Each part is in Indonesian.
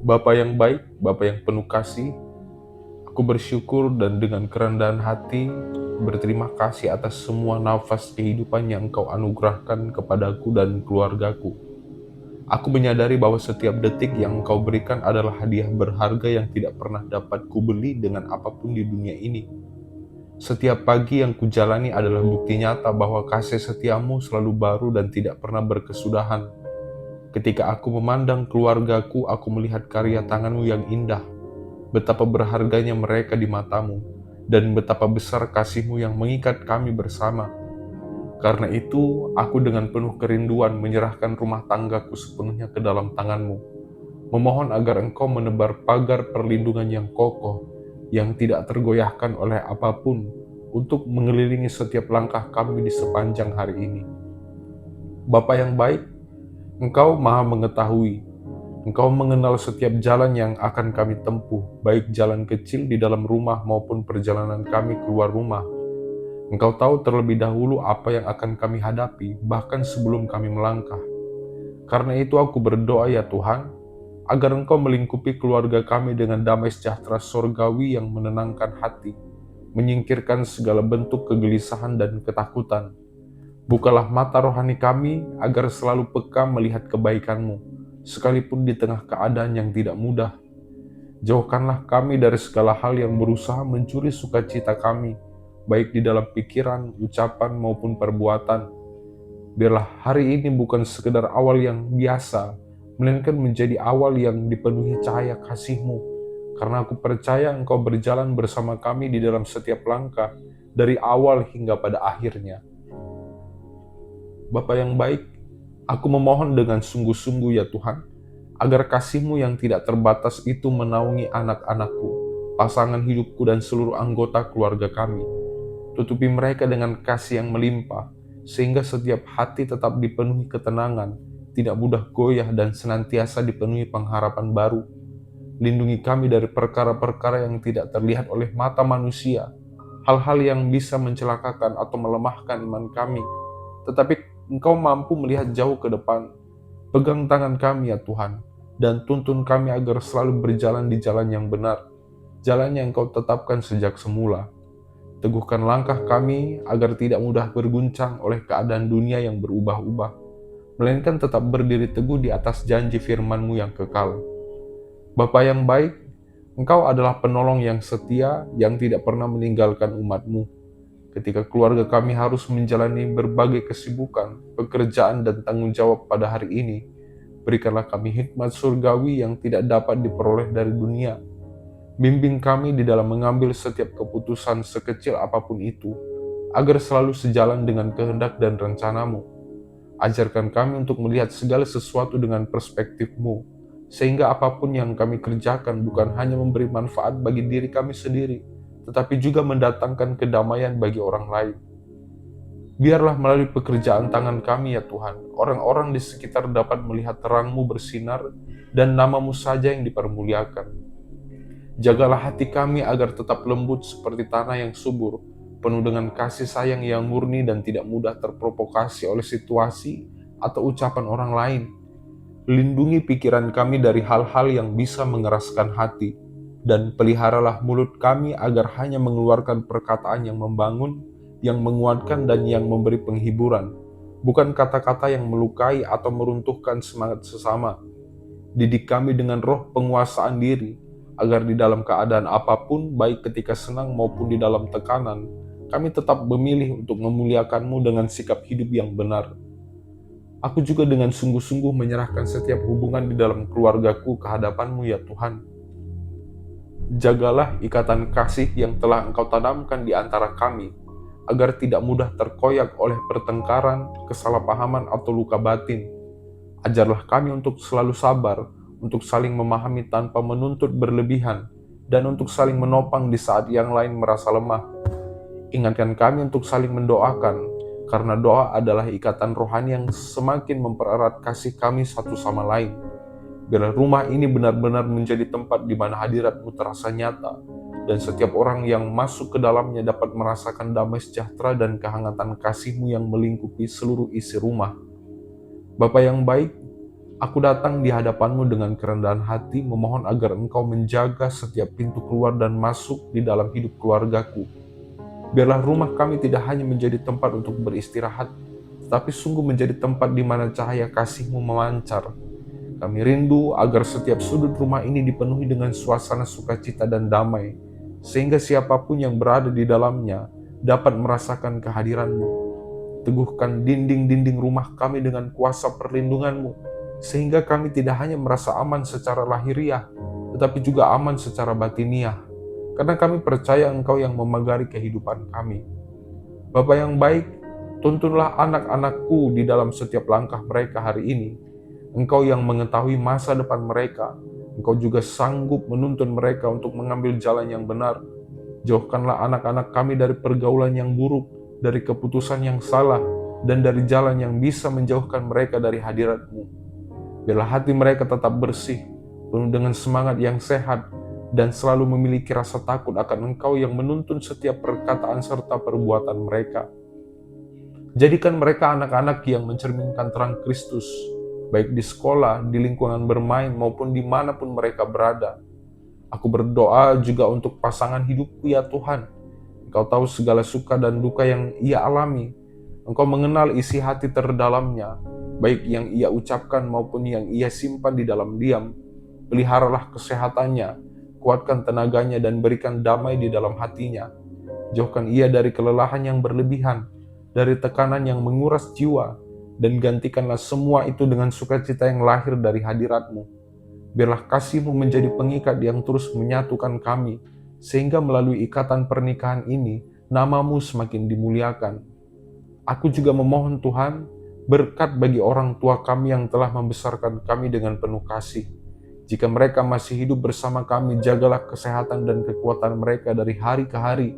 Bapa yang baik, Bapa yang penuh kasih, aku bersyukur dan dengan kerendahan hati berterima kasih atas semua nafas kehidupan yang Engkau anugerahkan kepadaku dan keluargaku. Aku menyadari bahwa setiap detik yang Engkau berikan adalah hadiah berharga yang tidak pernah dapat kubeli dengan apapun di dunia ini. Setiap pagi yang kujalani adalah bukti nyata bahwa kasih setiamu selalu baru dan tidak pernah berkesudahan. Ketika aku memandang keluargaku, aku melihat karya tanganmu yang indah, betapa berharganya mereka di matamu, dan betapa besar kasihmu yang mengikat kami bersama. Karena itu, aku dengan penuh kerinduan menyerahkan rumah tanggaku sepenuhnya ke dalam tanganmu, memohon agar Engkau menebar pagar perlindungan yang kokoh, yang tidak tergoyahkan oleh apapun, untuk mengelilingi setiap langkah kami di sepanjang hari ini. Bapa yang baik, Engkau maha mengetahui. Engkau mengenal setiap jalan yang akan kami tempuh, baik jalan kecil di dalam rumah maupun perjalanan kami keluar rumah. Engkau tahu terlebih dahulu apa yang akan kami hadapi, bahkan sebelum kami melangkah. Karena itu aku berdoa ya Tuhan, agar Engkau melingkupi keluarga kami dengan damai sejahtera sorgawi yang menenangkan hati, menyingkirkan segala bentuk kegelisahan dan ketakutan. Bukalah mata rohani kami agar selalu peka melihat kebaikan-Mu, sekalipun di tengah keadaan yang tidak mudah. Jauhkanlah kami dari segala hal yang berusaha mencuri sukacita kami, baik di dalam pikiran, ucapan, maupun perbuatan. Biarlah hari ini bukan sekedar awal yang biasa, melainkan menjadi awal yang dipenuhi cahaya kasih-Mu, karena aku percaya Engkau berjalan bersama kami di dalam setiap langkah, dari awal hingga pada akhirnya. Bapa yang baik, aku memohon dengan sungguh-sungguh ya Tuhan, agar kasih-Mu yang tidak terbatas itu menaungi anak-anakku, pasangan hidupku dan seluruh anggota keluarga kami. Tutupi mereka dengan kasih yang melimpah, sehingga setiap hati tetap dipenuhi ketenangan, tidak mudah goyah dan senantiasa dipenuhi pengharapan baru. Lindungi kami dari perkara-perkara yang tidak terlihat oleh mata manusia, hal-hal yang bisa mencelakakan atau melemahkan iman kami, tetapi Engkau mampu melihat jauh ke depan. Pegang tangan kami ya Tuhan, dan tuntun kami agar selalu berjalan di jalan yang benar, jalan yang Engkau tetapkan sejak semula. Teguhkan langkah kami agar tidak mudah berguncang oleh keadaan dunia yang berubah-ubah, melainkan tetap berdiri teguh di atas janji firman-Mu yang kekal. Bapa yang baik, Engkau adalah penolong yang setia yang tidak pernah meninggalkan umat-Mu. Ketika keluarga kami harus menjalani berbagai kesibukan, pekerjaan, dan tanggung jawab pada hari ini, berikanlah kami hikmat surgawi yang tidak dapat diperoleh dari dunia. Bimbing kami di dalam mengambil setiap keputusan sekecil apapun itu, agar selalu sejalan dengan kehendak dan rencana-Mu. Ajarkan kami untuk melihat segala sesuatu dengan perspektif-Mu, sehingga apapun yang kami kerjakan bukan hanya memberi manfaat bagi diri kami sendiri, tetapi juga mendatangkan kedamaian bagi orang lain. Biarlah melalui pekerjaan tangan kami ya Tuhan, orang-orang di sekitar dapat melihat terang-Mu bersinar dan nama-Mu saja yang dipermuliakan. Jagalah hati kami agar tetap lembut seperti tanah yang subur, penuh dengan kasih sayang yang murni dan tidak mudah terprovokasi oleh situasi atau ucapan orang lain. Lindungi pikiran kami dari hal-hal yang bisa mengeraskan hati, dan peliharalah mulut kami agar hanya mengeluarkan perkataan yang membangun, yang menguatkan, dan yang memberi penghiburan, bukan kata-kata yang melukai atau meruntuhkan semangat sesama. Didik kami dengan roh penguasaan diri, agar di dalam keadaan apapun, baik ketika senang maupun di dalam tekanan, kami tetap memilih untuk memuliakan-Mu dengan sikap hidup yang benar. Aku juga dengan sungguh-sungguh menyerahkan setiap hubungan di dalam keluargaku ke hadapan-Mu ya Tuhan. Jagalah ikatan kasih yang telah Engkau tanamkan di antara kami, agar tidak mudah terkoyak oleh pertengkaran, kesalahpahaman, atau luka batin. Ajarlah kami untuk selalu sabar, untuk saling memahami tanpa menuntut berlebihan, dan untuk saling menopang di saat yang lain merasa lemah. Ingatkan kami untuk saling mendoakan, karena doa adalah ikatan rohani yang semakin mempererat kasih kami satu sama lain. Biarlah rumah ini benar-benar menjadi tempat di mana hadirat-Mu terasa nyata, dan setiap orang yang masuk ke dalamnya dapat merasakan damai sejahtera dan kehangatan kasih-Mu yang melingkupi seluruh isi rumah. Bapa yang baik, Aku datang di hadapan-Mu dengan kerendahan hati, memohon agar Engkau menjaga setiap pintu keluar dan masuk di dalam hidup keluargaku. Biarlah rumah kami tidak hanya menjadi tempat untuk beristirahat, tetapi sungguh menjadi tempat di mana cahaya kasih-Mu memancar. Kami rindu agar setiap sudut rumah ini dipenuhi dengan suasana sukacita dan damai, sehingga siapapun yang berada di dalamnya dapat merasakan kehadiran-Mu. Teguhkan dinding-dinding rumah kami dengan kuasa perlindungan-Mu, sehingga kami tidak hanya merasa aman secara lahiriah, tetapi juga aman secara batiniah, karena kami percaya Engkau yang memagari kehidupan kami. Bapa yang baik, tuntunlah anak-anakku di dalam setiap langkah mereka hari ini. Engkau yang mengetahui masa depan mereka, Engkau juga sanggup menuntun mereka untuk mengambil jalan yang benar. Jauhkanlah anak-anak kami dari pergaulan yang buruk, dari keputusan yang salah, dan dari jalan yang bisa menjauhkan mereka dari hadirat-Mu. Biarlah hati mereka tetap bersih, penuh dengan semangat yang sehat, dan selalu memiliki rasa takut akan Engkau yang menuntun setiap perkataan serta perbuatan mereka. Jadikan mereka anak-anak yang mencerminkan terang Kristus, baik di sekolah, di lingkungan bermain, maupun dimanapun mereka berada. Aku berdoa juga untuk pasangan hidupku ya Tuhan. Engkau tahu segala suka dan duka yang ia alami. Engkau mengenal isi hati terdalamnya, baik yang ia ucapkan maupun yang ia simpan di dalam diam. Peliharalah kesehatannya, kuatkan tenaganya dan berikan damai di dalam hatinya. Jauhkan ia dari kelelahan yang berlebihan, dari tekanan yang menguras jiwa, dan gantikanlah semua itu dengan sukacita yang lahir dari hadirat-Mu. Biarlah kasih-Mu menjadi pengikat yang terus menyatukan kami, sehingga melalui ikatan pernikahan ini, nama-Mu semakin dimuliakan. Aku juga memohon Tuhan, berkat bagi orang tua kami yang telah membesarkan kami dengan penuh kasih. Jika mereka masih hidup bersama kami, jagalah kesehatan dan kekuatan mereka dari hari ke hari.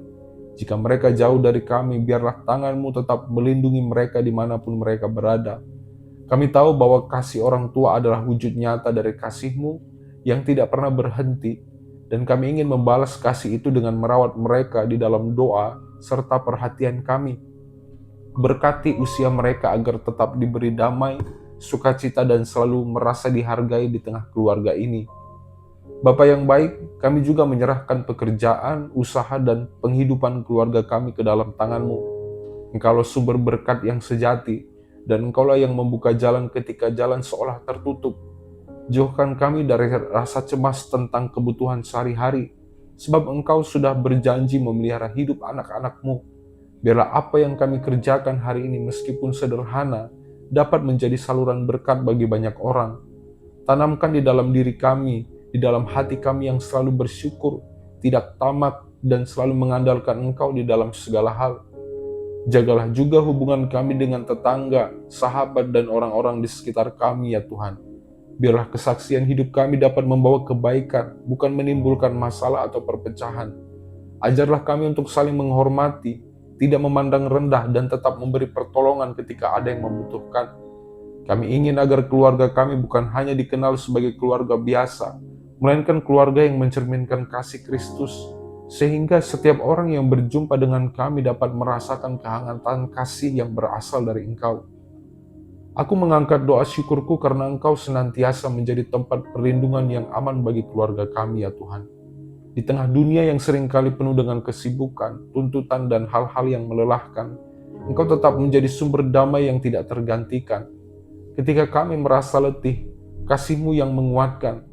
Jika mereka jauh dari kami, biarlah tangan-Mu tetap melindungi mereka dimanapun mereka berada. Kami tahu bahwa kasih orang tua adalah wujud nyata dari kasih-Mu yang tidak pernah berhenti, dan kami ingin membalas kasih itu dengan merawat mereka di dalam doa serta perhatian kami. Berkati usia mereka agar tetap diberi damai, sukacita, dan selalu merasa dihargai di tengah keluarga ini. Bapa yang baik, kami juga menyerahkan pekerjaan, usaha, dan penghidupan keluarga kami ke dalam tangan-Mu. Engkaulah sumber berkat yang sejati, dan Engkaulah yang membuka jalan ketika jalan seolah tertutup. Jauhkan kami dari rasa cemas tentang kebutuhan sehari-hari, sebab Engkau sudah berjanji memelihara hidup anak-anak-Mu. Biarlah apa yang kami kerjakan hari ini meskipun sederhana, dapat menjadi saluran berkat bagi banyak orang. Tanamkan di dalam diri kami, di dalam hati kami yang selalu bersyukur, tidak tamak, dan selalu mengandalkan Engkau di dalam segala hal. Jagalah juga hubungan kami dengan tetangga, sahabat, dan orang-orang di sekitar kami ya Tuhan. Biarlah kesaksian hidup kami dapat membawa kebaikan, bukan menimbulkan masalah atau perpecahan. Ajarlah kami untuk saling menghormati, tidak memandang rendah, dan tetap memberi pertolongan ketika ada yang membutuhkan. Kami ingin agar keluarga kami bukan hanya dikenal sebagai keluarga biasa, melainkan keluarga yang mencerminkan kasih Kristus, sehingga setiap orang yang berjumpa dengan kami dapat merasakan kehangatan kasih yang berasal dari Engkau. Aku mengangkat doa syukurku karena Engkau senantiasa menjadi tempat perlindungan yang aman bagi keluarga kami ya Tuhan. Di tengah dunia yang seringkali penuh dengan kesibukan, tuntutan, dan hal-hal yang melelahkan, Engkau tetap menjadi sumber damai yang tidak tergantikan. Ketika kami merasa letih, kasih-Mu yang menguatkan.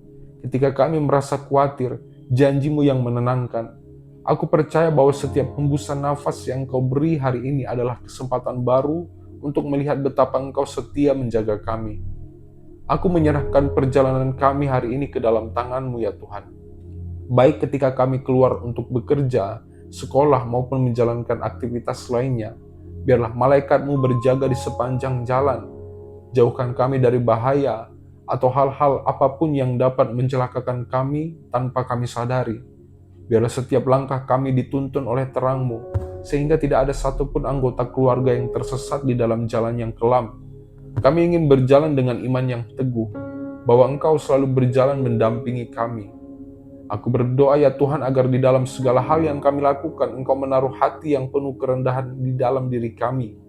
Ketika kami merasa khawatir, janji-Mu yang menenangkan. Aku percaya bahwa setiap hembusan nafas yang Engkau beri hari ini adalah kesempatan baru untuk melihat betapa Engkau setia menjaga kami. Aku menyerahkan perjalanan kami hari ini ke dalam tangan-Mu ya Tuhan. Baik ketika kami keluar untuk bekerja, sekolah, maupun menjalankan aktivitas lainnya, biarlah malaikat-Mu berjaga di sepanjang jalan. Jauhkan kami dari bahaya atau hal-hal apapun yang dapat mencelakakan kami tanpa kami sadari. Biarlah setiap langkah kami dituntun oleh terang-Mu, sehingga tidak ada satupun anggota keluarga yang tersesat di dalam jalan yang kelam. Kami ingin berjalan dengan iman yang teguh, bahwa Engkau selalu berjalan mendampingi kami. Aku berdoa ya Tuhan agar di dalam segala hal yang kami lakukan, Engkau menaruh hati yang penuh kerendahan di dalam diri kami.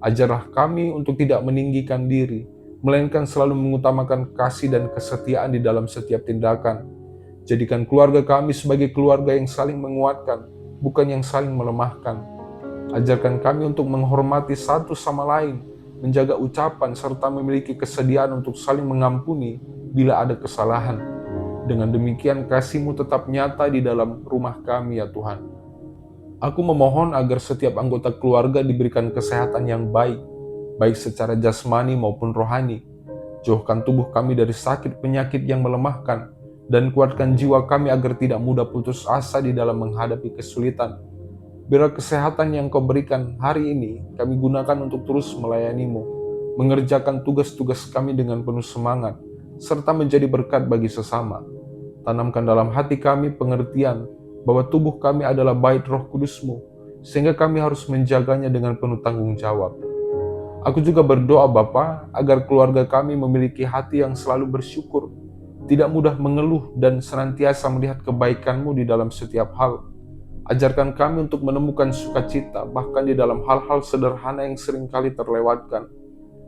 Ajarlah kami untuk tidak meninggikan diri, melainkan selalu mengutamakan kasih dan kesetiaan di dalam setiap tindakan. Jadikan keluarga kami sebagai keluarga yang saling menguatkan, bukan yang saling melemahkan. Ajarkan kami untuk menghormati satu sama lain, menjaga ucapan, serta memiliki kesediaan untuk saling mengampuni bila ada kesalahan. Dengan demikian kasih-Mu tetap nyata di dalam rumah kami ya Tuhan. Aku memohon agar setiap anggota keluarga diberikan kesehatan yang baik secara jasmani maupun rohani. Jauhkan tubuh kami dari sakit penyakit yang melemahkan, dan kuatkan jiwa kami agar tidak mudah putus asa di dalam menghadapi kesulitan. Biarlah kesehatan yang Kau berikan hari ini kami gunakan untuk terus melayani-Mu, mengerjakan tugas-tugas kami dengan penuh semangat, serta menjadi berkat bagi sesama. Tanamkan dalam hati kami pengertian bahwa tubuh kami adalah bait Roh Kudus-Mu, sehingga kami harus menjaganya dengan penuh tanggung jawab. Aku juga berdoa Bapa, agar keluarga kami memiliki hati yang selalu bersyukur, tidak mudah mengeluh dan senantiasa melihat kebaikan-Mu di dalam setiap hal. Ajarkan kami untuk menemukan sukacita, bahkan di dalam hal-hal sederhana yang seringkali terlewatkan.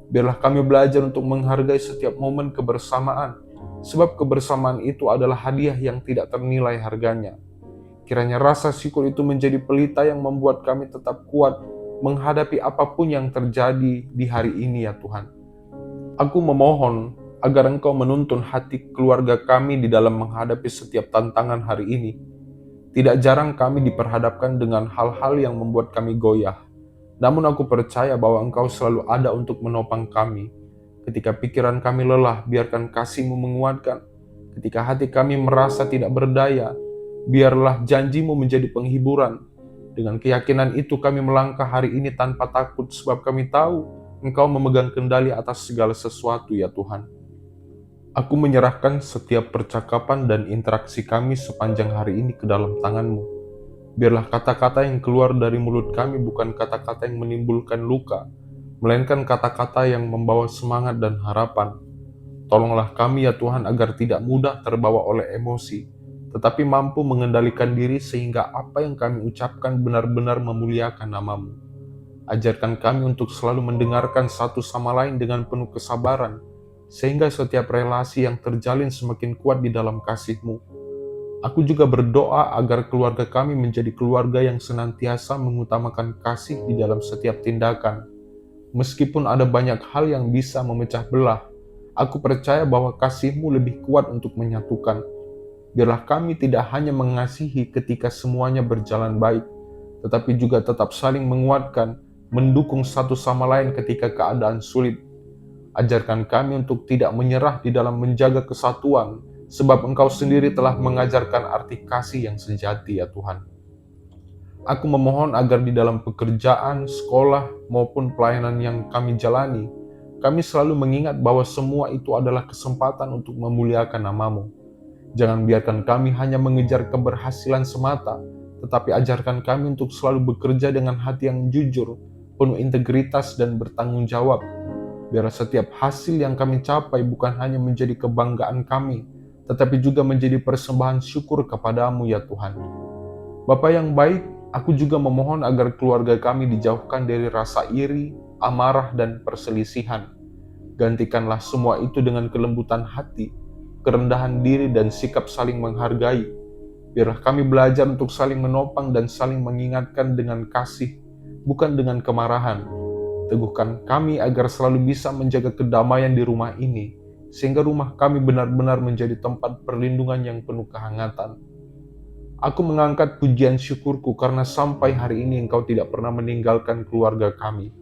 Biarlah kami belajar untuk menghargai setiap momen kebersamaan, sebab kebersamaan itu adalah hadiah yang tidak ternilai harganya. Kiranya rasa syukur itu menjadi pelita yang membuat kami tetap kuat menghadapi apapun yang terjadi di hari ini ya Tuhan. Aku memohon agar Engkau menuntun hati keluarga kami di dalam menghadapi setiap tantangan hari ini. Tidak jarang kami diperhadapkan dengan hal-hal yang membuat kami goyah. Namun aku percaya bahwa Engkau selalu ada untuk menopang kami. Ketika pikiran kami lelah, biarkan kasih-Mu menguatkan. Ketika hati kami merasa tidak berdaya, biarlah janji-Mu menjadi penghiburan. Dengan keyakinan itu kami melangkah hari ini tanpa takut, sebab kami tahu Engkau memegang kendali atas segala sesuatu ya Tuhan. Aku menyerahkan setiap percakapan dan interaksi kami sepanjang hari ini ke dalam tangan-Mu. Biarlah kata-kata yang keluar dari mulut kami bukan kata-kata yang menimbulkan luka, melainkan kata-kata yang membawa semangat dan harapan. Tolonglah kami ya Tuhan agar tidak mudah terbawa oleh emosi, tetapi mampu mengendalikan diri sehingga apa yang kami ucapkan benar-benar memuliakan nama-Mu. Ajarkan kami untuk selalu mendengarkan satu sama lain dengan penuh kesabaran, sehingga setiap relasi yang terjalin semakin kuat di dalam kasih-Mu. Aku juga berdoa agar keluarga kami menjadi keluarga yang senantiasa mengutamakan kasih di dalam setiap tindakan. Meskipun ada banyak hal yang bisa memecah belah, aku percaya bahwa kasih-Mu lebih kuat untuk menyatukan. Biarlah kami tidak hanya mengasihi ketika semuanya berjalan baik, tetapi juga tetap saling menguatkan, mendukung satu sama lain ketika keadaan sulit. Ajarkan kami untuk tidak menyerah di dalam menjaga kesatuan, sebab Engkau sendiri telah mengajarkan arti kasih yang sejati ya Tuhan. Aku memohon agar di dalam pekerjaan, sekolah, maupun pelayanan yang kami jalani, kami selalu mengingat bahwa semua itu adalah kesempatan untuk memuliakan nama-Mu. Jangan biarkan kami hanya mengejar keberhasilan semata, tetapi ajarkan kami untuk selalu bekerja dengan hati yang jujur, penuh integritas dan bertanggung jawab. Biar setiap hasil yang kami capai bukan hanya menjadi kebanggaan kami, tetapi juga menjadi persembahan syukur kepada-Mu ya Tuhan. Bapa yang baik, aku juga memohon agar keluarga kami dijauhkan dari rasa iri, amarah, dan perselisihan. Gantikanlah semua itu dengan kelembutan hati, kerendahan diri, dan sikap saling menghargai. Biarlah kami belajar untuk saling menopang dan saling mengingatkan dengan kasih, bukan dengan kemarahan. Teguhkan kami agar selalu bisa menjaga kedamaian di rumah ini, sehingga rumah kami benar-benar menjadi tempat perlindungan yang penuh kehangatan. Aku mengangkat pujian syukurku karena sampai hari ini Engkau tidak pernah meninggalkan keluarga kami.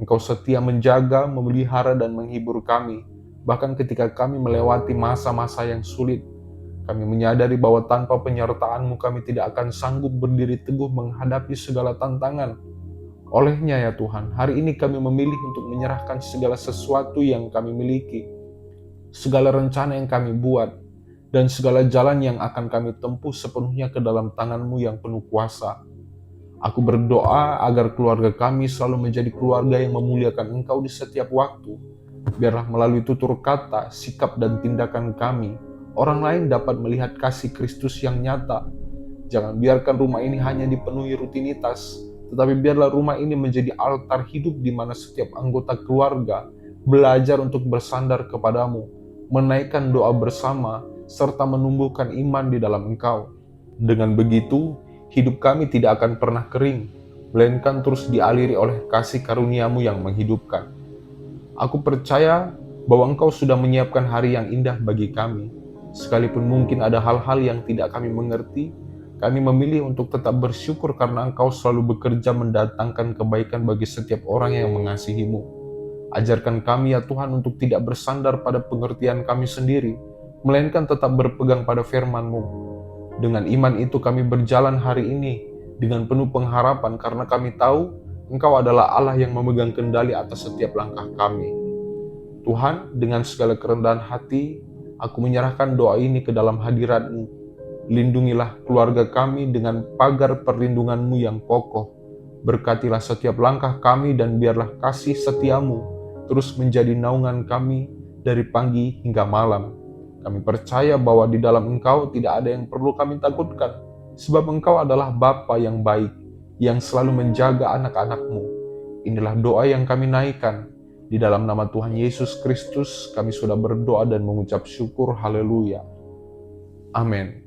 Engkau setia menjaga, memelihara, dan menghibur kami, bahkan ketika kami melewati masa-masa yang sulit. Kami menyadari bahwa tanpa penyertaan-Mu kami tidak akan sanggup berdiri teguh menghadapi segala tantangan. Olehnya ya Tuhan, hari ini kami memilih untuk menyerahkan segala sesuatu yang kami miliki, segala rencana yang kami buat, dan segala jalan yang akan kami tempuh sepenuhnya ke dalam tangan-Mu yang penuh kuasa. Aku berdoa agar keluarga kami selalu menjadi keluarga yang memuliakan Engkau di setiap waktu. Biarlah melalui tutur kata, sikap, dan tindakan kami, orang lain dapat melihat kasih Kristus yang nyata. Jangan biarkan rumah ini hanya dipenuhi rutinitas, tetapi biarlah rumah ini menjadi altar hidup di mana setiap anggota keluarga belajar untuk bersandar kepadamu, menaikkan doa bersama, serta menumbuhkan iman di dalam Engkau. Dengan begitu, hidup kami tidak akan pernah kering, melainkan terus dialiri oleh kasih karunia-Mu yang menghidupkan. Aku percaya bahwa Engkau sudah menyiapkan hari yang indah bagi kami. Sekalipun mungkin ada hal-hal yang tidak kami mengerti, kami memilih untuk tetap bersyukur karena Engkau selalu bekerja mendatangkan kebaikan bagi setiap orang yang mengasihi-Mu. Ajarkan kami ya Tuhan untuk tidak bersandar pada pengertian kami sendiri, melainkan tetap berpegang pada firman-Mu. Dengan iman itu kami berjalan hari ini dengan penuh pengharapan karena kami tahu Engkau adalah Allah yang memegang kendali atas setiap langkah kami. Tuhan, dengan segala kerendahan hati, aku menyerahkan doa ini ke dalam hadirat-Mu. Lindungilah keluarga kami dengan pagar perlindungan-Mu yang kokoh. Berkatilah setiap langkah kami dan biarlah kasih setia-Mu terus menjadi naungan kami dari pagi hingga malam. Kami percaya bahwa di dalam Engkau tidak ada yang perlu kami takutkan, sebab Engkau adalah Bapa yang baik, yang selalu menjaga anak-anak-Mu. Inilah doa yang kami naikkan. Di dalam nama Tuhan Yesus Kristus, kami sudah berdoa dan mengucap syukur. Haleluya. Amin.